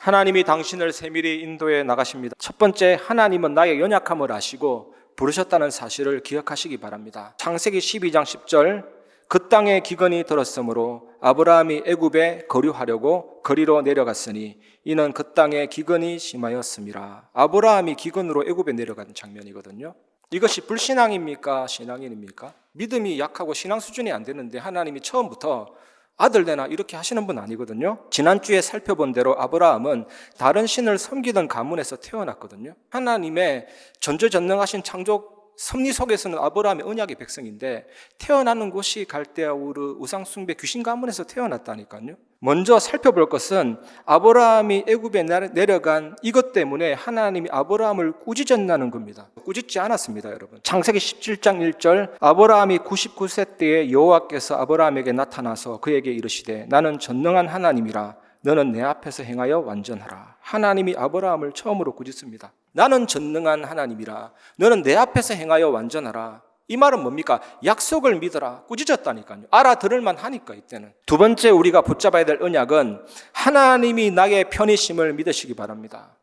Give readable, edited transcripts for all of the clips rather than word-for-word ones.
하나님이 당신을 세밀히 인도해 나가십니다. 첫 번째, 하나님은 나의 연약함을 아시고 부르셨다는 사실을 기억하시기 바랍니다. 창세기 12장 10절, 그 땅에 기근이 들었으므로 아브라함이 애굽에 거류하려고 거리로 내려갔으니 이는 그 땅에 기근이 심하였음이라. 아브라함이 기근으로 애굽에 내려간 장면이거든요. 이것이 불신앙입니까? 신앙인입니까? 믿음이 약하고 신앙 수준이 안 되는데 하나님이 처음부터 아들 내놔 이렇게 하시는 분 아니거든요. 지난주에 살펴본 대로 아브라함은 다른 신을 섬기던 가문에서 태어났거든요. 하나님의 전지전능하신 창조 섭리 속에서는 아브라함의 언약의 백성인데 태어나는 곳이 갈대아 우르 우상 숭배 귀신 가문에서 태어났다니까요. 먼저 살펴볼 것은 아브라함이 애굽에 내려간 이것 때문에 하나님이 아브라함을 꾸짖었다는 겁니다. 꾸짖지 않았습니다, 여러분. 창세기 17장 1절, 아브라함이 99세 때에 여호와께서 아브라함에게 나타나서 그에게 이르시되 나는 전능한 하나님이라 너는 내 앞에서 행하여 완전하라. 하나님이 아브라함을 처음으로 꾸짖습니다. 나는 전능한 하나님이라 너는 내 앞에서 행하여 완전하라. 이 말은 뭡니까? 약속을 믿어라. 꾸짖었다니까요. 알아들을만 하니까 이때는. 두 번째 우리가 붙잡아야 될 언약은 하나님이 나의 편이심을 믿으시기 바랍니다.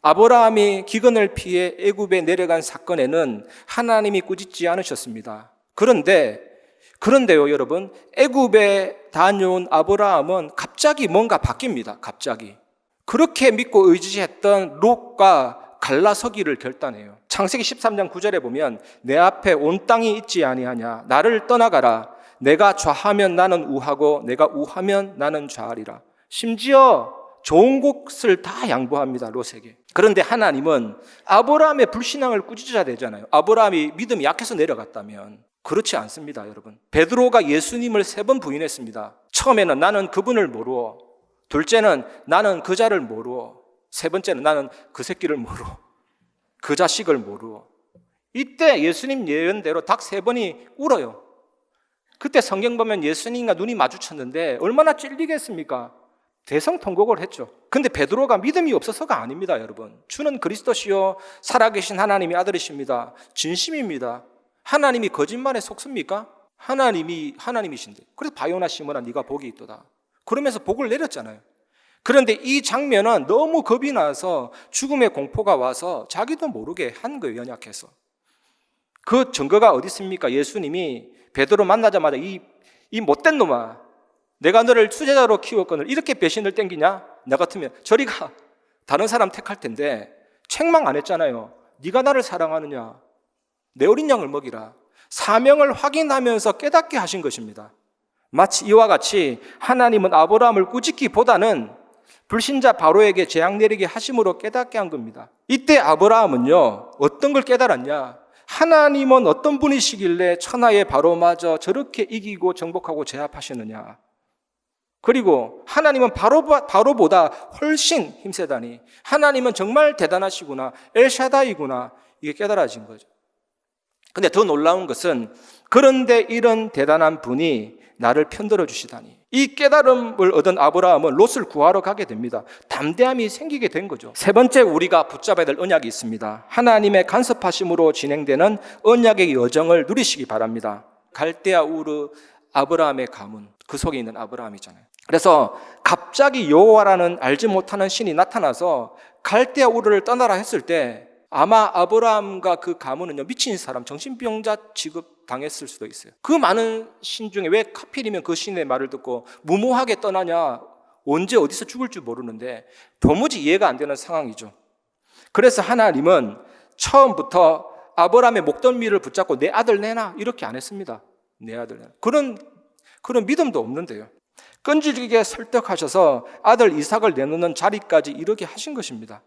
아브라함이 기근을 피해 애굽에 내려간 사건에는 하나님이 꾸짖지 않으셨습니다. 그런데요 여러분, 애굽에 다녀온 아브라함은 갑자기 뭔가 바뀝니다. 갑자기. 그렇게 믿고 의지했던 롯과 갈라서기를 결단해요. 창세기 13장 9절에 보면 내 앞에 온 땅이 있지 아니하냐. 나를 떠나가라. 내가 좌하면 나는 우하고 내가 우하면 나는 좌하리라. 심지어 좋은 곳을 다 양보합니다. 롯에게. 그런데 하나님은 아브라함의 불신앙을 꾸짖어야 되잖아요. 아브라함이 믿음이 약해서 내려갔다면. 그렇지 않습니다, 여러분. 베드로가 예수님을 3번 부인했습니다. 처음에는 나는 그분을 모르어, 둘째는 나는 그 자를 모르어, 세 번째는 나는 그 새끼를 모르어, 그 자식을 모르어. 이때 예수님 예언대로 닭 3번이 울어요. 그때 성경 보면 예수님과 눈이 마주쳤는데 얼마나 찔리겠습니까? 대성통곡을 했죠. 근데 베드로가 믿음이 없어서가 아닙니다, 여러분. 주는 그리스도시요 살아계신 하나님의 아들이십니다. 진심입니다. 하나님이 거짓말에 속습니까? 하나님이신데. 그래서 바요나 시몬아 네가 복이 있도다. 그러면서 복을 내렸잖아요. 그런데 이 장면은 너무 겁이 나서 죽음의 공포가 와서 자기도 모르게 한 거예요, 연약해서. 그 증거가 어디 있습니까? 예수님이 베드로 만나자마자 이 못된 놈아, 내가 너를 수제자로 키웠거늘 이렇게 배신을 땡기냐? 나 같으면 저리 가. 다른 사람 택할 텐데 책망 안 했잖아요. 네가 나를 사랑하느냐? 내 어린 양을 먹이라. 사명을 확인하면서 깨닫게 하신 것입니다. 마치 이와 같이 하나님은 아브라함을 꾸짖기보다는 불신자 바로에게 재앙 내리게 하심으로 깨닫게 한 겁니다. 이때 아브라함은요, 어떤 걸 깨달았냐? 하나님은 어떤 분이시길래 천하의 바로마저 저렇게 이기고 정복하고 제압하시느냐? 그리고 하나님은 바로보다 훨씬 힘세다니, 하나님은 정말 대단하시구나, 엘샤다이구나, 이게 깨달아진 거죠. 근데 더 놀라운 것은 그런데 이런 대단한 분이 나를 편들어 주시다니. 이 깨달음을 얻은 아브라함은 롯을 구하러 가게 됩니다. 담대함이 생기게 된 거죠. 세 번째 우리가 붙잡아야 될 언약이 있습니다. 하나님의 간섭하심으로 진행되는 언약의 여정을 누리시기 바랍니다. 갈대아 우르 아브라함의 가문, 그 속에 있는 아브라함이잖아요. 그래서 갑자기 여호와라는 알지 못하는 신이 나타나서 갈대아 우르를 떠나라 했을 때 아마 아브라함과 그 가문은요, 미친 사람, 정신병자 취급 당했을 수도 있어요. 그 많은 신 중에 왜 하필이면 그 신의 말을 듣고 무모하게 떠나냐, 언제 어디서 죽을 줄 모르는데 도무지 이해가 안 되는 상황이죠. 그래서 하나님은 처음부터 아브라함의 목덜미를 붙잡고 내 아들 내놔 이렇게 안 했습니다. 내 아들 내놔. 그런 믿음도 없는데요. 끈질기게 설득하셔서 아들 이삭을 내놓는 자리까지 이르게 하신 것입니다.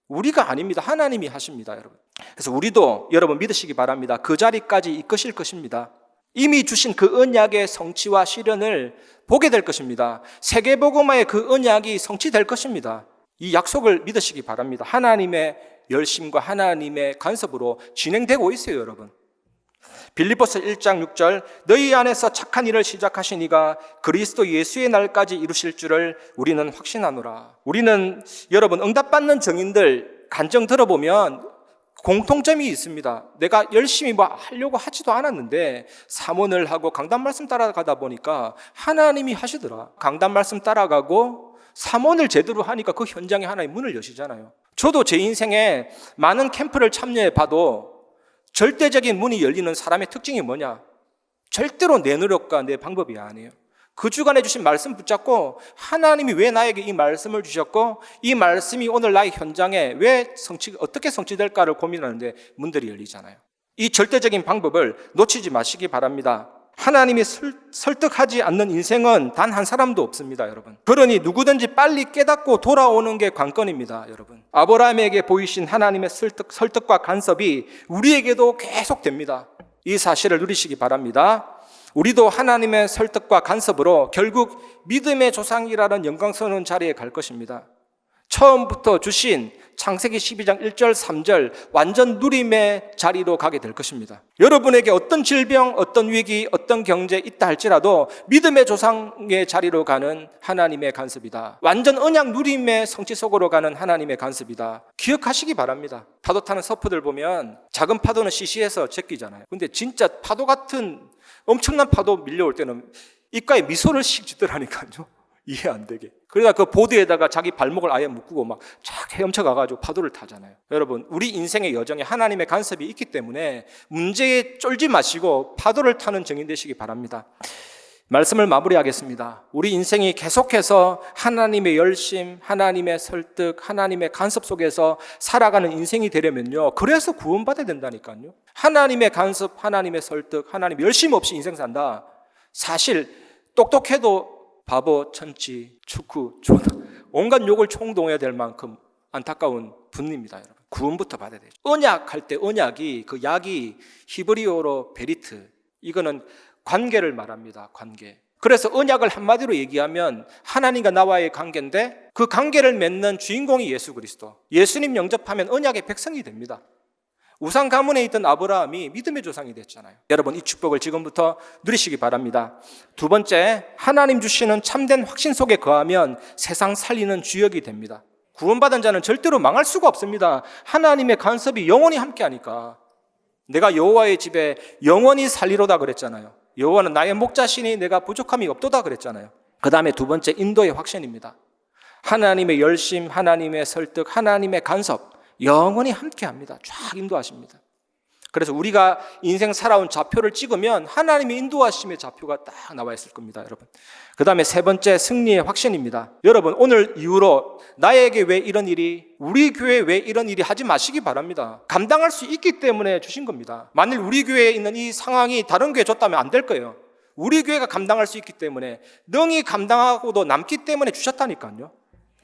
우리가 아닙니다. 하나님이 하십니다, 여러분. 그래서 우리도 여러분 믿으시기 바랍니다. 그 자리까지 이끄실 것입니다. 이미 주신 그 언약의 성취와 실현을 보게 될 것입니다. 세계복음화의 그 언약이 성취될 것입니다. 이 약속을 믿으시기 바랍니다. 하나님의 열심과 하나님의 간섭으로 진행되고 있어요, 여러분. 빌립보서 1장 6절, 너희 안에서 착한 일을 시작하신 이가 그리스도 예수의 날까지 이루실 줄을 우리는 확신하노라. 우리는 여러분 응답받는 증인들 간증 들어보면 공통점이 있습니다. 내가 열심히 뭐 하려고 하지도 않았는데 사모를 하고 강단 말씀 따라가다 보니까 하나님이 하시더라. 강단 말씀 따라가고 삼원을 제대로 하니까 그 현장에 하나의 문을 여시잖아요. 저도 제 인생에 많은 캠프를 참여해 봐도 절대적인 문이 열리는 사람의 특징이 뭐냐? 절대로 내 노력과 내 방법이 아니에요. 그 주간에 주신 말씀 붙잡고 하나님이 왜 나에게 이 말씀을 주셨고 이 말씀이 오늘 나의 현장에 어떻게 성취될까를 고민하는데 문들이 열리잖아요. 이 절대적인 방법을 놓치지 마시기 바랍니다. 하나님이 설득하지 않는 인생은 단 한 사람도 없습니다, 여러분. 그러니 누구든지 빨리 깨닫고 돌아오는 게 관건입니다, 여러분. 아브라함에게 보이신 하나님의 설득과 간섭이 우리에게도 계속됩니다. 이 사실을 누리시기 바랍니다. 우리도 하나님의 설득과 간섭으로 결국 믿음의 조상이라는 영광스러운 자리에 갈 것입니다. 처음부터 주신 창세기 12장 1절 3절 완전 누림의 자리로 가게 될 것입니다. 여러분에게 어떤 질병, 어떤 위기, 어떤 경제 있다 할지라도 믿음의 조상의 자리로 가는 하나님의 간섭이다. 완전 언약 누림의 성취 속으로 가는 하나님의 간섭이다. 기억하시기 바랍니다. 파도 타는 서퍼들 보면 작은 파도는 시시해서 제끼잖아요. 근데 진짜 파도 같은 엄청난 파도 밀려올 때는 입가에 미소를 씩 짓더라니까요. 이해 안 되게. 그러다 그 보드에다가 자기 발목을 아예 묶고 막 쫙 헤엄쳐 가가지고 파도를 타잖아요. 여러분, 우리 인생의 여정에 하나님의 간섭이 있기 때문에 문제에 쫄지 마시고 파도를 타는 증인 되시기 바랍니다. 말씀을 마무리하겠습니다. 우리 인생이 계속해서 하나님의 열심, 하나님의 설득, 하나님의 간섭 속에서 살아가는 인생이 되려면요. 그래서 구원받아야 된다니까요. 하나님의 간섭, 하나님의 설득, 하나님의 열심 없이 인생 산다. 사실 똑똑해도 바보, 천치, 축구, 존 온갖 욕을 총동해야 될 만큼 안타까운 분입니다, 여러분. 구원부터 받아야 되죠. 언약할 때 언약이 그 약이 히브리어로 베리트, 이거는 관계를 말합니다. 관계. 그래서 언약을 한마디로 얘기하면 하나님과 나와의 관계인데 그 관계를 맺는 주인공이 예수 그리스도. 예수님 영접하면 언약의 백성이 됩니다. 우상 가문에 있던 아브라함이 믿음의 조상이 됐잖아요. 여러분, 이 축복을 지금부터 누리시기 바랍니다. 두 번째, 하나님 주시는 참된 확신 속에 거하면 세상 살리는 주역이 됩니다. 구원받은 자는 절대로 망할 수가 없습니다. 하나님의 간섭이 영원히 함께하니까. 내가 여호와의 집에 영원히 살리로다 그랬잖아요. 여호와는 나의 목자시니 내가 부족함이 없도다 그랬잖아요. 그 다음에 두 번째, 인도의 확신입니다. 하나님의 열심, 하나님의 설득, 하나님의 간섭 영원히 함께합니다. 쫙 인도하십니다. 그래서 우리가 인생 살아온 좌표를 찍으면 하나님의 인도하심의 좌표가 딱 나와 있을 겁니다, 여러분. 그 다음에 세 번째, 승리의 확신입니다. 여러분, 오늘 이후로 나에게 왜 이런 일이, 우리 교회에 왜 이런 일이 하지 마시기 바랍니다. 감당할 수 있기 때문에 주신 겁니다. 만일 우리 교회에 있는 이 상황이 다른 교회에 줬다면 안 될 거예요. 우리 교회가 감당할 수 있기 때문에, 능히 감당하고도 남기 때문에 주셨다니까요.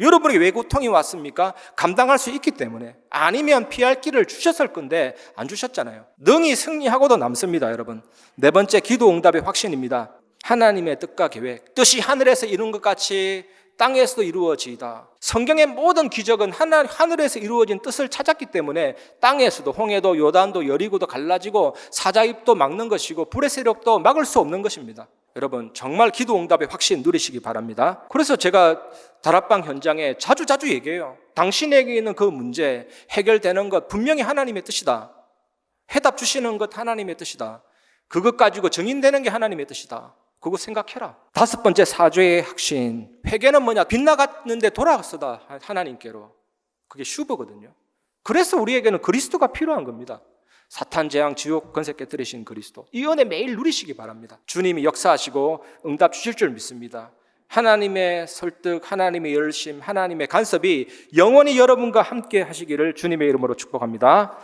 여러분에게 왜 고통이 왔습니까? 감당할 수 있기 때문에. 아니면 피할 길을 주셨을 건데 안 주셨잖아요. 능히 승리하고도 남습니다, 여러분. 네 번째, 기도 응답의 확신입니다. 하나님의 뜻과 계획, 뜻이 하늘에서 이룬 것 같이 땅에서도 이루어지이다. 성경의 모든 기적은 하늘에서 이루어진 뜻을 찾았기 때문에 땅에서도 홍해도 요단도 여리고도 갈라지고 사자입도 막는 것이고 불의 세력도 막을 수 없는 것입니다. 여러분, 정말 기도 응답의 확신 누리시기 바랍니다. 그래서 제가 다락방 현장에 자주 얘기해요. 당신에게 있는 그 문제 해결되는 것 분명히 하나님의 뜻이다. 해답 주시는 것 하나님의 뜻이다. 그것 가지고 증인되는 게 하나님의 뜻이다. 그거 생각해라. 다섯 번째, 사죄의 확신. 회개는 뭐냐? 빗나갔는데 돌아갔어다, 하나님께로. 그게 슈버거든요. 그래서 우리에게는 그리스도가 필요한 겁니다. 사탄, 재앙, 지옥 권세 깨뜨리신 그리스도. 이 은혜 매일 누리시기 바랍니다. 주님이 역사하시고 응답 주실 줄 믿습니다. 하나님의 설득, 하나님의 열심, 하나님의 간섭이 영원히 여러분과 함께 하시기를 주님의 이름으로 축복합니다.